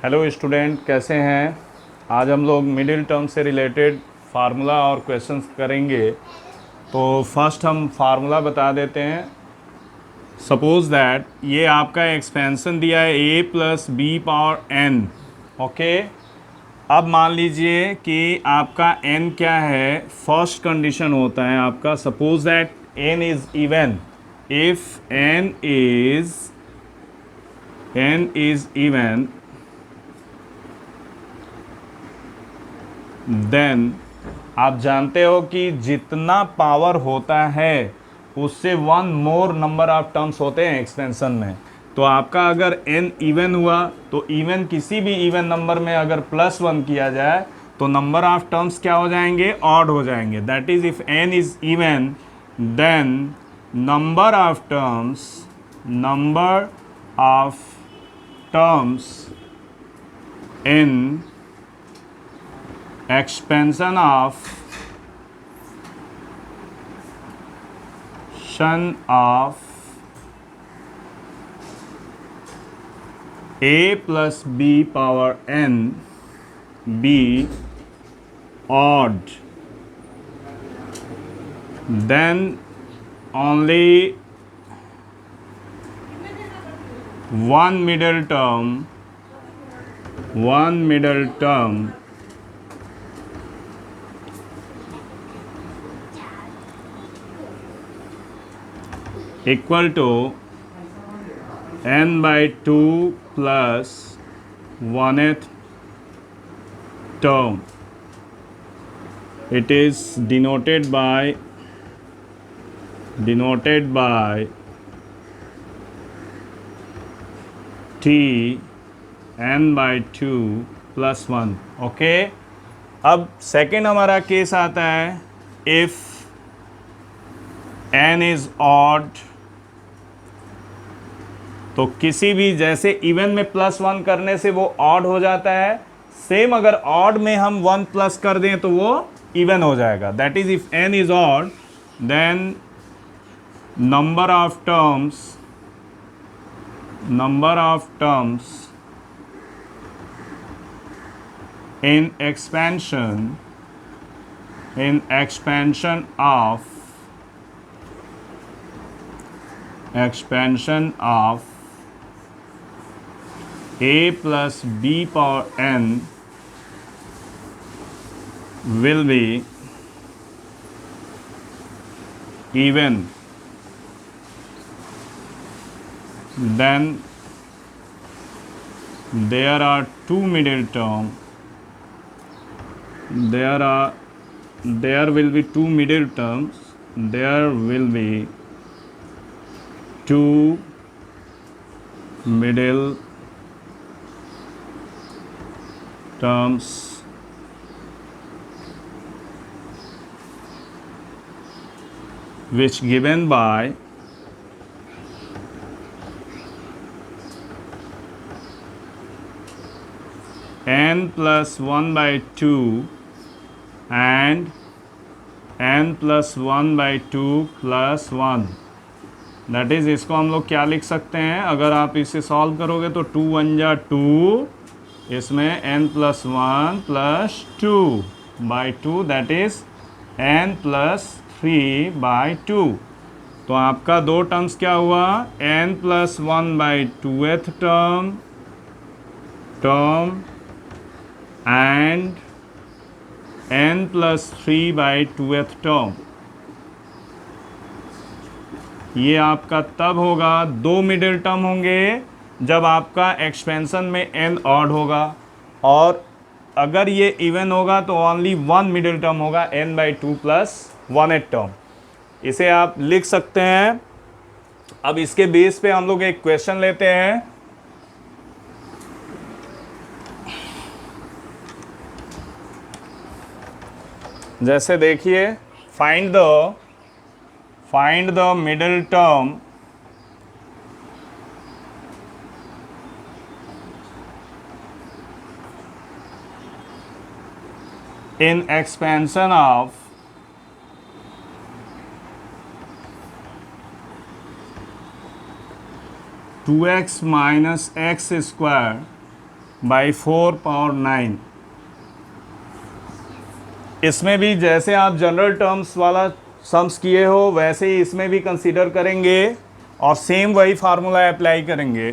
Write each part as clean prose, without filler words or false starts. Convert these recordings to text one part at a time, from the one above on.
Hello student, कैसे हैं। आज हम लोग मिडिल टर्म से रिलेटेड फार्मूला और क्वेश्चंस करेंगे। तो फर्स्ट हम फार्मूला बता देते हैं। सपोज दैट ये आपका एक्सपेंशन दिया है a plus b power n। Okay, अब मान लीजिए कि आपका n क्या है। फर्स्ट कंडीशन होता है आपका, suppose that n is even. If n is even, then आप जानते हो कि जितना पावर होता है उससे one more number of terms होते हैं एक्सपेंशन में। तो आपका अगर n इवन हुआ तो इवन किसी भी इवन नंबर में अगर +1 किया जाए तो नंबर ऑफ टर्म्स क्या हो जाएंगे, ऑड हो जाएंगे। That is if n is even then number of terms in expansion of a plus b power n be odd, then only one middle term equal to n by 2 plus 1th term. It is denoted by t n by 2 plus 1। Okay, अब second हमारा case आता है if n is odd. तो किसी भी, जैसे even में +1 करने से वो ऑड हो जाता है, सेम अगर ऑड में हम 1 प्लस कर दें तो वो इवन हो जाएगा। That is if n is odd then number of terms in expansion of a plus b power n will be even, then there are two middle term. There will be two middle terms. There will be two middle terms which given by n plus 1 by 2 and n plus 1 by 2 plus 1। That is, इसको हम लोग क्या लिख सकते हैं, अगर आप इसे सॉल्व करोगे तो 2 1 जा 2, इसमें n plus 1 plus 2 by 2, that is n plus 3 by 2। तो आपका दो टर्म्स क्या हुआ, n plus 1 by 2th term and n plus 3 by 2th term। ये आपका तब होगा, दो मिडिल टर्म होंगे जब आपका एक्सपेंशन में n ऑड होगा, और अगर ये इवन होगा तो ओनली वन मिडिल टर्म होगा, n by 2 plus 1th term. इसे आप लिख सकते हैं। अब इसके बेस पे हम लोग एक क्वेश्चन लेते हैं। जैसे देखिए, find the middle term in expansion of 2x minus x square by 4 power 9। इसमें भी जैसे आप जनरल टर्म्स वाला सम्स किए हो वैसे ही इसमें भी कंसीडर करेंगे और सेम वही फार्मूला अप्लाई करेंगे।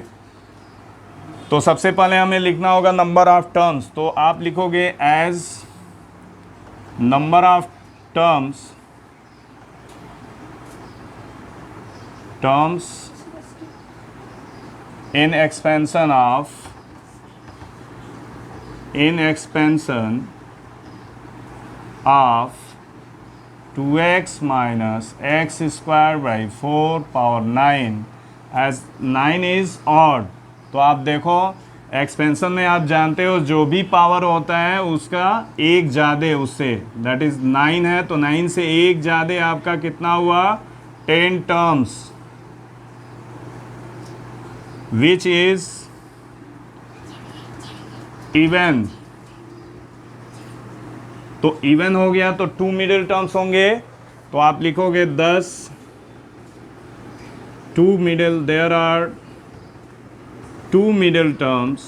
तो सबसे पहले हमें लिखना होगा नंबर ऑफ टर्म्स, तो आप लिखोगे as number of terms in expansion of 2x minus x square by 4 power 9 as 9 is odd। तो आप देखो एक्सपेंशन में आप जानते हो जो भी पावर होता है उसका एक ज़्यादा उससे, दैट इज़ 9 है तो 9 से एक ज़्यादा आपका कितना हुआ 10 टर्म्स, विच इज इवन। तो इवन हो गया तो 2 मिडिल टर्म्स होंगे, तो आप लिखोगे 10 2 middle, there are 2 middle terms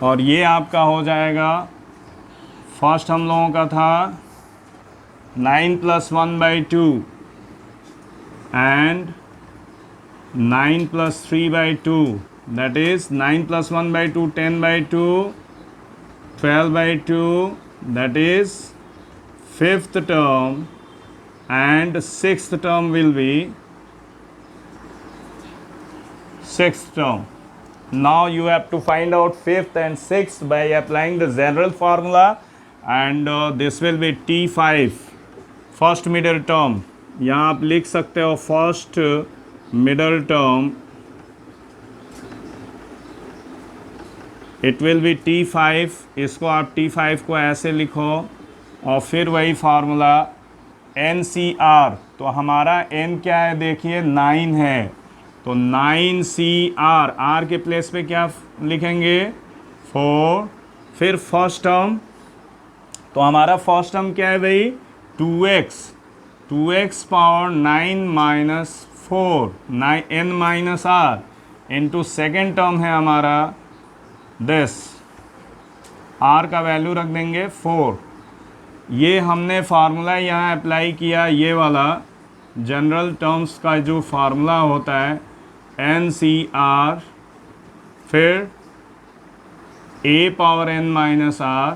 और ये आपका हो जाएगा, फर्स्ट हम लोगों का था 9 + 1/2 and 9 + 3/2, that is 9 + 1/2 10/2 12/2, that is 5th term, and 6th term will be 6th term. Now you have to find out 5th and 6th by applying the general formula, and this will be T5 first middle term. यहाँ आप लिख सकते हो first middle term, it will B T5। इसको आप T5 को ऐसे लिखो और फिर वही फार्मूला NCR। तो हमारा n क्या है देखिए 9 है, तो 9CR, R के प्लेस पे क्या लिखेंगे 4, फिर फर्स्ट टर्म, तो हमारा फर्स्ट टर्म क्या है भाई 2x power 9 minus 4 n minus r into second term है हमारा दिस, r का वैल्यू रख देंगे 4। ये हमने फार्मूला यहाँ अप्लाई किया, ये वाला जनरल टर्म्स का जो फार्मूला होता है NCR, फिर a power n minus r,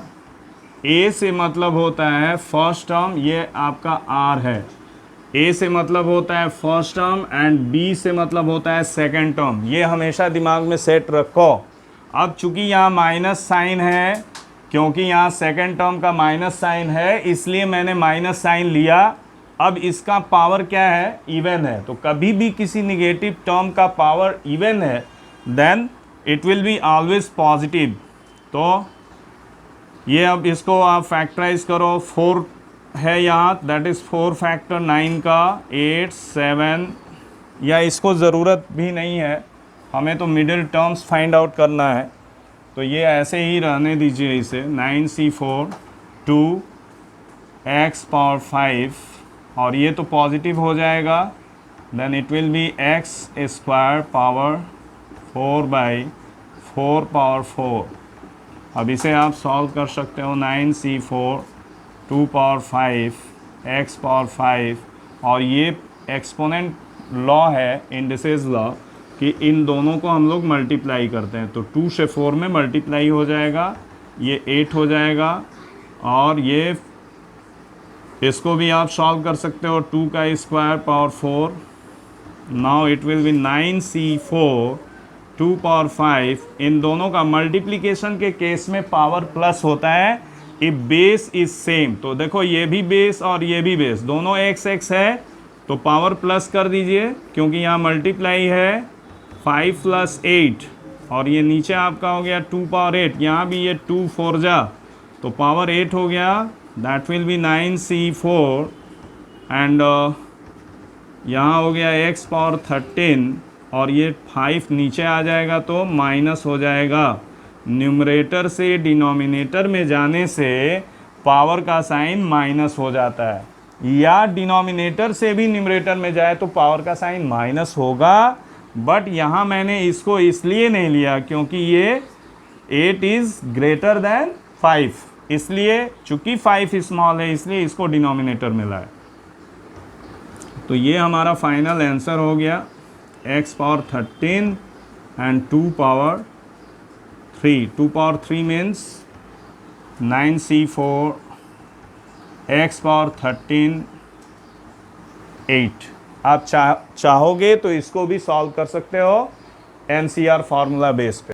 a से मतलब होता है फर्स्ट टर्म, ये आपका r है, a से मतलब होता है फर्स्ट टर्म एंड b से मतलब होता है सेकंड टर्म। ये हमेशा दिमाग में सेट रखो। अब चूंकि यहाँ माइनस साइन है, क्योंकि यहाँ सेकंड टर्म का माइनस साइन है इसलिए मैंने माइनस साइन लिया। अब इसका पावर क्या है इवन है, तो कभी भी किसी निगेटिव टर्म का पावर इवन है then it will be always positive. तो ये अब इसको आप फैक्टराइज करो, 4 है यहाँ, दैट इज़ 4 फैक्टर 9 का 8 7, या इसको ज़रूरत भी नहीं है, हमें तो मिडिल टर्म्स फाइंड आउट करना है, तो ये ऐसे ही रहने दीजिए इसे 9C4 2x पावर 5, और ये तो पॉजिटिव हो जाएगा, then it will be x square power 4/4 power 4। अब इसे आप सॉल्व कर सकते हो 9C4 2 पावर 5 x पावर 5, और ये एक्सपोनेंट लॉ है इंडिसेस लॉ कि इन दोनों को हम लोग मल्टीप्लाई करते हैं, तो 2 से 4 में मल्टीप्लाई हो जाएगा, ये 8 हो जाएगा, और ये इसको भी आप सॉल्व कर सकते हो 2 का square power 4। Now it will B 9C4 2 power 5। इन दोनों का मल्टीप्लिकेशन के केस में पावर प्लस होता है इफ बेस इज सेम। तो देखो ये भी बेस और ये भी बेस, दोनों x है तो पावर प्लस कर दीजिए, क्योंकि यहाँ मल्टीप्लाई है 5 + 8, और ये नीचे आपका हो गया 2 पावर 8, यहाँ भी ये 2 4 जा तो पावर 8 हो गया, that will be 9C4, and यहाँ हो गया x पावर 13, और ये 5 नीचे आ जाएगा तो माइनस हो जाएगा। न्यूमरेटर से डिनोमिनेटर में जाने से पावर का साइन माइनस हो जाता है। या डिनोमिनेटर से भी न्यूमरेटर में जाए तो पावर का साइन माइनस होगा, बट यहाँ मैंने इसको इसलिए नहीं लिया क्योंकि ये 8 इज़ ग्रेटर देन 5, इसलिए चूंकि 5 स्मॉल है इसलिए इसको डिनोमिनेटर में लाए। तो ये हमारा फाइनल आंसर हो गया x power 13 and 2 power 3। 2 power 3 means 9c4, x power 13 8। आप चाहोगे तो इसको भी सॉल्व कर सकते हो NCR फार्मूला बेस पे।